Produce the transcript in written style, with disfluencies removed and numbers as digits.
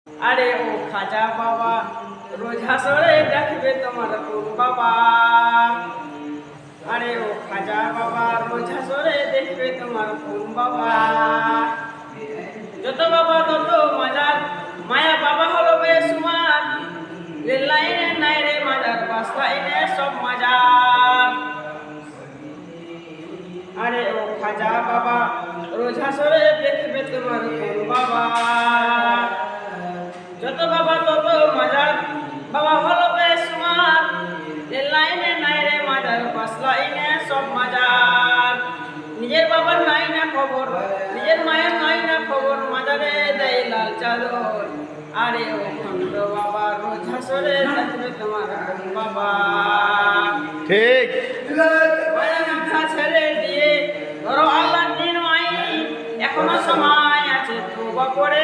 আরে ও খাজা বাবা, রোজ হাসরে ডাকবে তোমার কোন বাবা। আরে ও খাজা বাবা, রোজ হাসরে দেখবে তোমার কোন বাবা। যত বাবা তত মাজার, মায়া বাবা হলো বেসুমার। রেল লাইনে নাই রে মাজার, বাস লাইনে সব মাজার। আরে ও খাজা বাবা, রোজ হাসরে দেখবে তোমার কোন বাবা। যত বাবা তত মাজার, বাবা হলো বেসুমার। রেল লাইনে নাই রে মাজার, বাস লাইনে সব মাজার। নিজের বাবার নাই না খবর, নিজের মায়ের নাই না খবর, মাজারে দেয় লাল চাদর। আরে ও খন্ড বাবা, রোজ হাসরে দেখবে তোমার কোন বাবা। ঠিক। মাথা ছেড়ে দিয়ে ধরো আল্লাহর দিন আইন, এখনো সময় আছে তওবা করে